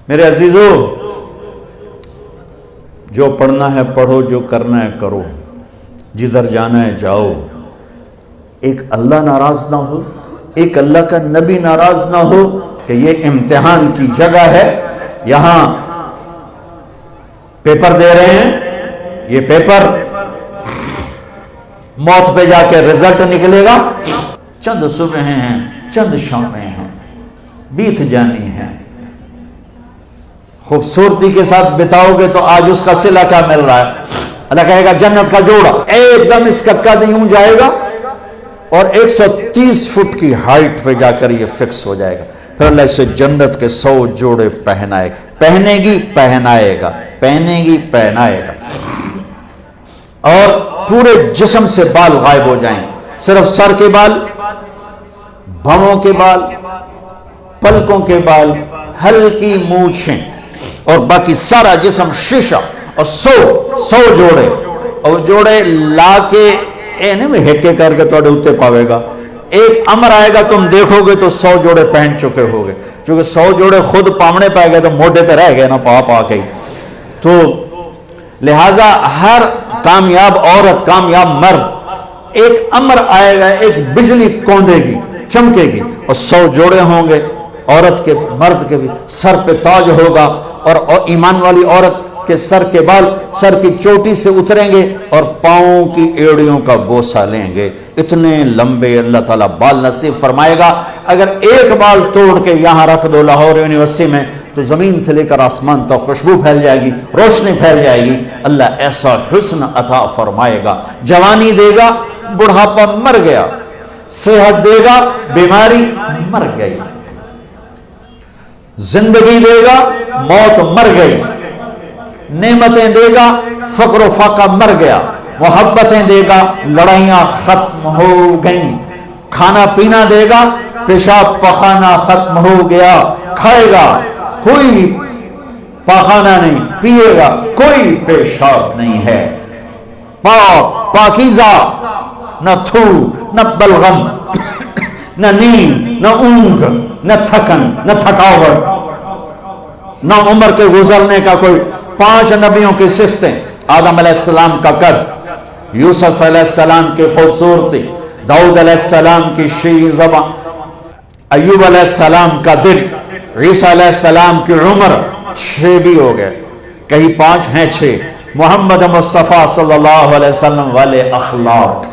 میرے عزیزو، جو پڑھنا ہے پڑھو، جو کرنا ہے کرو، جدھر جانا ہے جاؤ۔ ایک اللہ ناراض نہ ہو، ایک اللہ کا نبی ناراض نہ ہو کہ یہ امتحان کی جگہ ہے، یہاں پیپر دے رہے ہیں، یہ پیپر موت پہ جا کے رزلٹ نکلے گا، چند صبحیں ہیں، چند شامیں ہیں، بیت جانی ہیں۔ خوبصورتی کے ساتھ بتاؤ گے تو آج اس کا صلہ کیا مل رہا ہے؟ اللہ کہے گا جنت کا جوڑا ایک دم اس کا قد یوں جائے گا اور 130 فٹ کی ہائٹ پہ جا کر یہ فکس ہو جائے گا، پھر اللہ اسے جنت کے 100 جوڑے پہنائے گا، پہنے گی پہنائے گا، پہنے گی پہنائے گا، اور پورے جسم سے بال غائب ہو جائیں، صرف سر کے بال، بھووں کے بال، پلکوں کے بال، ہلکی مونچھیں، اور باقی سارا جسم شیشہ، اور 100 جوڑے، اور جوڑے لا کے ہیکے کر کے توڑے اتے پاوے گا۔ ایک امر آئے گا تم دیکھو گے تو 100 جوڑے پہن چکے ہوگے، چونکہ 100 جوڑے خود پامنے پائے گئے تو موڈے تے رہ گئے نا پا کے۔ تو لہٰذا ہر کامیاب عورت، کامیاب مرد، ایک امر آئے گا، ایک بجلی کوندے گی، چمکے گی، اور 100 جوڑے ہوں گے، عورت کے بھی مرد کے بھی، سر پہ تاج ہوگا، اور ایمان والی عورت کے سر کے بال سر کی چوٹی سے اتریں گے اور پاؤں کی ایڑیوں کا بوسہ لیں گے، اتنے لمبے اللہ تعالیٰ بال نصیب فرمائے گا۔ اگر ایک بال توڑ کے یہاں رکھ دو لاہور یونیورسٹی میں تو زمین سے لے کر آسمان تک خوشبو پھیل جائے گی، روشنی پھیل جائے گی۔ اللہ ایسا حسن عطا فرمائے گا، جوانی دے گا، بڑھاپا مر گیا، صحت دے گا، بیماری مر گئی، زندگی دے گا، موت مر گئی، نعمتیں دے گا، فقر و فاقہ مر گیا، محبتیں دے گا، لڑائیاں ختم ہو گئیں، کھانا پینا دے گا، پیشاب پخانا ختم ہو گیا، کھائے گا کوئی پاخانہ نہیں، پیے گا کوئی پیشاب نہیں ہے، پاک پاکیزہ، نہ تھو نہ بلغم، نہ نیند نہ اونگ نہ تھکن نہ تھکاوٹ، نہ عمر کے گزرنے کا کوئی۔ 5 نبیوں کی صفتیں، آدم علیہ السلام کا قد، یوسف علیہ السلام کی خوبصورتی، داؤد علیہ السلام کی شیریں زبان، ایوب علیہ السلام کا دل، عیسیٰ علیہ السلام کی عمر، 6 بھی ہو گئے، کہیں 5 ہیں 6، محمد مصطفیٰ صلی اللہ علیہ وسلم والے اخلاق،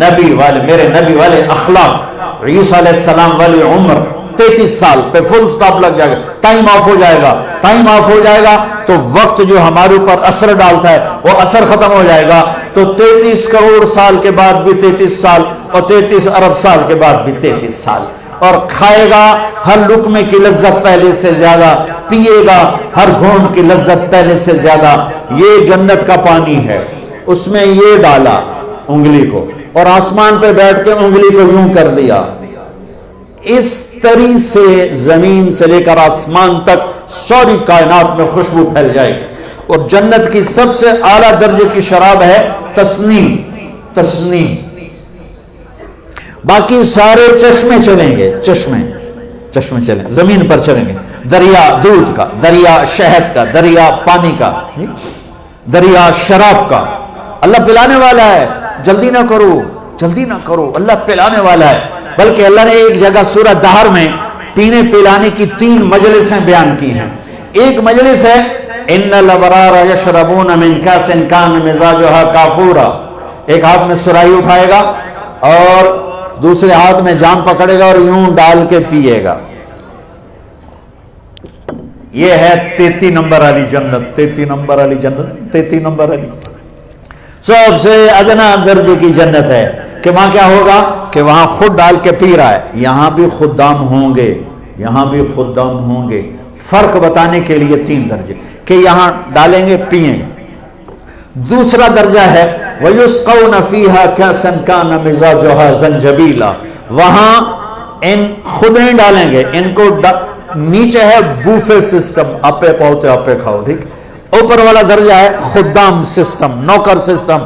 نبی والے، میرے نبی والے اخلاق، عیسیٰ علیہ السلام والی عمر 33 سال پہ فل سٹاپ لگ جائے گا، ٹائم آف ہو جائے گا، ٹائم آف ہو جائے گا تو وقت جو ہمارے اوپر اثر ڈالتا ہے وہ اثر ختم ہو جائے گا، تو 33 کروڑ سال کے بعد بھی 33 سال، اور 33 ارب سال کے بعد بھی 33 سال، اور کھائے گا ہر لقمے کی لذت پہلے سے زیادہ، پیے گا ہر گھونٹ کی لذت پہلے سے زیادہ۔ یہ جنت کا پانی ہے، اس میں یہ ڈالا انگلی کو، اور آسمان پہ بیٹھ کے انگلی کو یوں کر دیا، اس طرح سے زمین سے لے کر آسمان تک ساری کائنات میں خوشبو پھیل جائے گی۔ اور جنت کی سب سے اعلیٰ درجے کی شراب ہے تسنیم، تسنیم۔ باقی سارے چشمے چلیں گے، چشمے چلیں، زمین پر چلیں گے، دریا دودھ کا، دریا شہد کا، دریا پانی کا، دریا شراب کا۔ اللہ پلانے والا ہے، جلدی نہ کرو، جلدی نہ کرو، اللہ پلانے والا ہے۔ بلکہ اللہ نے ایک جگہ سورہ دہر میں پینے پلانے کی 3 مجلسیں بیان کی ہیں۔ ایک مجلس ہے ان الابرار یشربون من کاس کان مزاجها کافورا، ایک ہاتھ میں سراہی اٹھائے گا اور دوسرے ہاتھ میں جام پکڑے گا اور یوں ڈال کے پیے گا۔ یہ ہے 33 نمبر والی جنت، 33 نمبر والی جنت، 33 نمبر والی سب سے ادنا درجے کی جنت ہے کہ وہاں کیا ہوگا کہ وہاں خود ڈال کے پی رہا ہے، یہاں بھی خدام ہوں گے، یہاں بھی خدام ہوں گے۔ فرق بتانے کے لیے 3 درجے کہ یہاں ڈالیں گے پیئیں گے۔ دوسرا درجہ ہے وَيُسْقَوْنَ فِيهَا كَأْسًا كَانَ مِزَاجُهَا زَنْجَبِيلًا، وہاں ان خود نہیں ڈالیں گے، ان کو نیچے ہے بوفے سسٹم، اپے پوتے اپے کھاؤ، ٹھیک۔ اوپر والا درجہ ہے خدام سسٹم، نوکر سسٹم،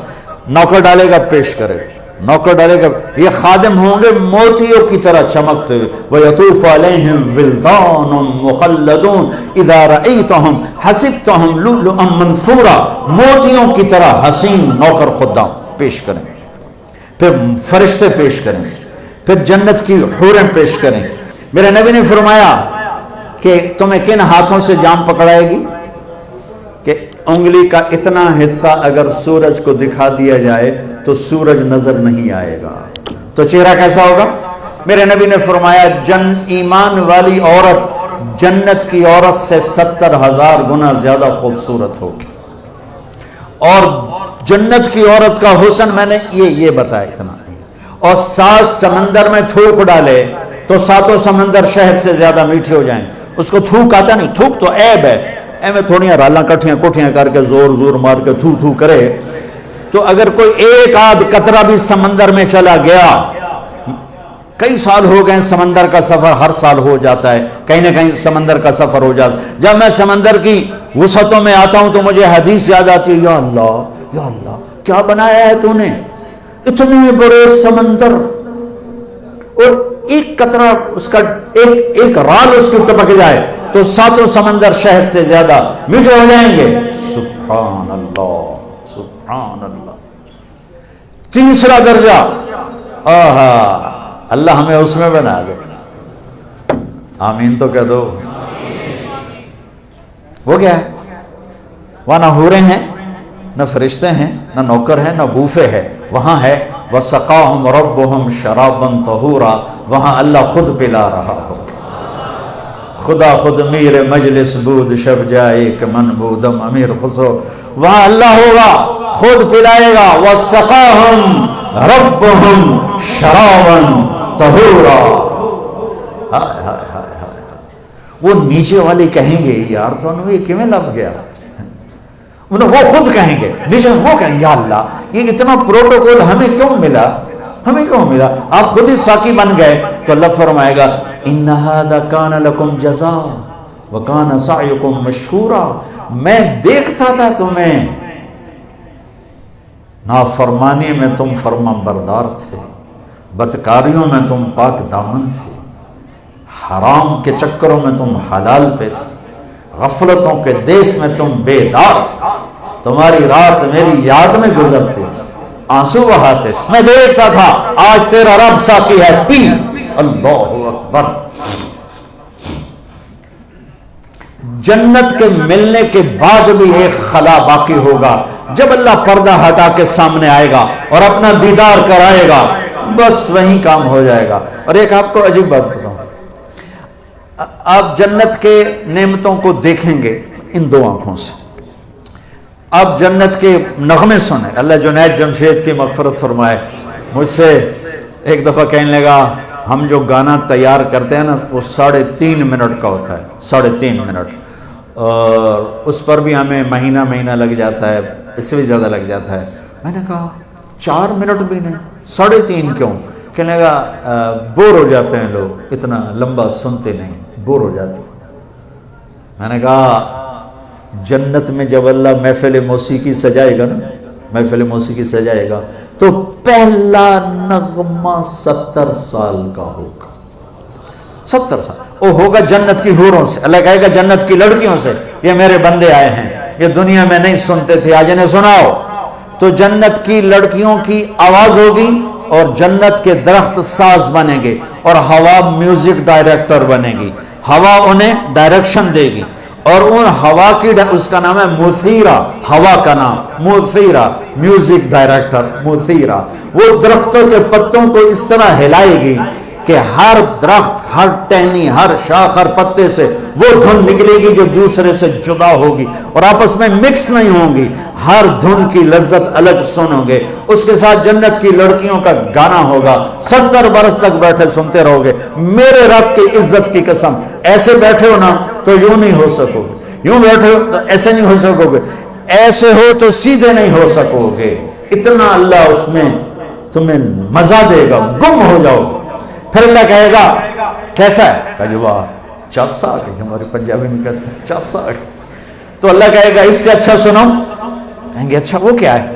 نوکر ڈالے گا پیش کرے گا، نوکر ڈالے گا، یہ خادم ہوں گے موتیوں کی طرح چمکتے ہوئے، وَيَطُوفُ عَلَيْهِمْ وِلْدَانٌ مُخَلَّدُونَ اِذَا رَأَيْتَهُمْ حَسِبْتَهُمْ لُؤْلُؤًا مَنْثُورًا، موتیوں کی طرح حسین نوکر خدام پیش کریں، پھر فرشتے پیش کریں، پھر جنت کی حوریں پیش کریں۔ میرے نبی نے فرمایا کہ تمہیں کن ہاتھوں سے جام پکڑائے گی کہ انگلی کا اتنا حصہ اگر سورج کو دکھا دیا جائے تو سورج نظر نہیں آئے گا، تو چہرہ کیسا ہوگا؟ میرے نبی نے فرمایا ایمان والی عورت جنت کی عورت سے 70,000 گنا زیادہ خوبصورت ہوگی، اور جنت کی عورت کا حسن میں نے یہ بتایا اتنا ہے، اور 7 سمندر میں تھوک ڈالے تو 7 سمندر شہد سے زیادہ میٹھے ہو جائیں۔ اس کو تھوک آتا نہیں، تھوک تو عیب ہے، ایویں تھوڑیاں رالاں کٹھیاں کوٹھیاں کر کے زور مار کے تھو کرے، تو اگر کوئی ایک آدھ قطرہ بھی سمندر میں چلا گیا، کئی سال ہو گئے سمندر کا سفر، ہر سال ہو جاتا ہے کہیں نہ کہیں سمندر کا سفر ہو جاتا ہے، جب میں سمندر کی وسعتوں میں آتا ہوں تو مجھے حدیث یاد آتی ہے، یا اللہ کیا بنایا ہے تو نے، اتنے بڑے سمندر اور ایک قطرہ اس کا ایک رال اس کے ٹپک جائے تو 7 سمندر شہد سے زیادہ میٹھے ہو جائیں گے۔ سبحان اللہ سبحان اللہ۔ تیسرا درجہ، اللہ ہمیں اس میں بنا دے، آمین تو کہہ دو۔ وہ کیا ہے؟ وہاں نہ حوریں ہیں، نہ فرشتے ہیں، نہ نوکر ہیں، نہ بوفے ہے، وہاں ہے وَسَقَاهُمْ رَبُّهُمْ شَرَابًا طَهُورًا، وہاں اللہ خود پلا رہا ہوگا، خدا خود میر مجلس بود شب جائے کہ من بودم امیر خسرو، وہاں اللہ ہوگا خود پلائے گا، وَسَقَاهُمْ رَبُّهُمْ شَرَابًا طَهُورًا۔ وہ نیچے والے کہیں گے یار تو یہ کیوں لگ گیا، وہ خود کہیں گے، نیچے وہ کہیں گے یا اللہ یہ اتنا پروٹوکول ہمیں کیوں ملا، آپ خود ہی ساقی بن گئے، تو اللہ فرمائے گا ان ھذا کان لکم جزاء وکان سعیکم مشکورا، میں دیکھتا تھا تمہیں، نافرمانی میں تم فرما بردار تھے، بدکاریوں میں تم پاک دامن تھے، حرام کے چکروں میں تم حلال پہ تھے، غفلتوں کے دیس میں تم بیدار تھے، تمہاری رات میری یاد میں گزرتی تھی، آنسو بہاتے تھے، میں دیکھتا تھا، آج تیرا رب ساقی ہے، پی۔ اللہ اکبر۔ جنت کے ملنے کے بعد بھی ایک خلا باقی ہوگا، جب اللہ پردہ ہٹا کے سامنے آئے گا اور اپنا دیدار کرائے گا، بس وہیں کام ہو جائے گا۔ اور ایک آپ کو عجیب بات بتاؤں، آپ جنت کے نعمتوں کو دیکھیں گے ان 2 آنکھوں سے، آپ جنت کے نغمے سنیں، اللہ جنید جمشید کی مغفرت فرمائے، مجھ سے ایک دفعہ کہنے لگا ہم جو گانا تیار کرتے ہیں نا وہ 3.5 منٹ کا ہوتا ہے، 3.5 منٹ، اور اس پر بھی ہمیں مہینہ لگ جاتا ہے، اس سے بھی زیادہ لگ جاتا ہے۔ میں نے کہا 4 منٹ بھی نہیں، 3.5 کیوں؟ کہنے لگا بور ہو جاتے ہیں لوگ، اتنا لمبا سنتے نہیں، بور ہو جاتے۔ میں نے کہا جنت میں جب اللہ محفل موسیقی سجائے گا نا، محفل موسیقی سجائے گا تو پہلا نغمہ 70 سال کا ہوگا، 70 سال، وہ ہوگا جنت کی حوروں سے، اللہ کہے گا جنت کی لڑکیوں سے، یہ میرے بندے آئے ہیں، یہ دنیا میں نہیں سنتے تھے، آج انہیں سناؤ۔ تو جنت کی لڑکیوں کی آواز ہوگی اور جنت کے درخت ساز بنیں گے اور ہوا میوزک ڈائریکٹر بنے گی، ہوا انہیں ڈائریکشن دے گی، اور ان ہوا کی اس کا نام ہے مثیرہ، ہوا کا نام مثیرہ، میوزک ڈائریکٹر مثیرہ، وہ درختوں کے پتوں کو اس طرح ہلائے گی کہ ہر درخت، ہر ٹہنی، ہر شاخ، ہر پتے سے وہ دھن نکلے گی جو دوسرے سے جدا ہوگی اور آپس میں مکس نہیں ہوں گی، ہر دھن کی لذت الگ سنو گے، اس کے ساتھ جنت کی لڑکیوں کا گانا ہوگا، 70 برس تک بیٹھے سنتے رہو گے۔ میرے رب کی عزت کی قسم، ایسے بیٹھے ہو نا تو یوں نہیں ہو سکو گے، یوں بیٹھے ہو تو ایسے نہیں ہو سکو گے، ایسے ہو تو سیدھے نہیں ہو سکو گے، اتنا اللہ اس میں تمہیں مزہ دے گا، گم ہو جاؤ۔ پھر اللہ کہے گا کیسا ہے؟ کہا جو واہ چاسا آ گئی، ہمارے پنجابی میں کہتے ہیں چاسا آ گئی۔ تو اللہ کہے گا اس سے اچھا سنو، کہیں گے اچھا وہ کیا ہے؟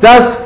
10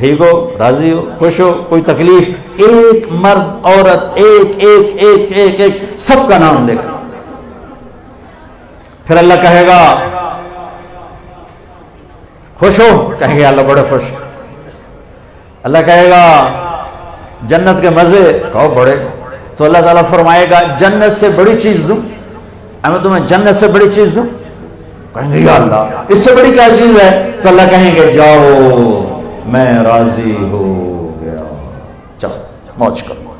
ٹھیک ہو، راضی ہو، خوش ہو، کوئی تکلیف، ایک مرد عورت ایک ایک ایک ایک ایک سب کا نام لے کر پھر اللہ کہے گا خوش ہو، کہیں گے اللہ بڑے خوش. اللہ کہے گا جنت کے مزے، کہو بڑے. تو اللہ تعالیٰ فرمائے گا جنت سے بڑی چیز دوں، میں تمہیں جنت سے بڑی چیز دوں. کہیں گے یا اللہ اس سے بڑی کیا چیز ہے؟ تو اللہ کہیں گے جاؤ میں راضی ہو گیا، چلو موج کرو.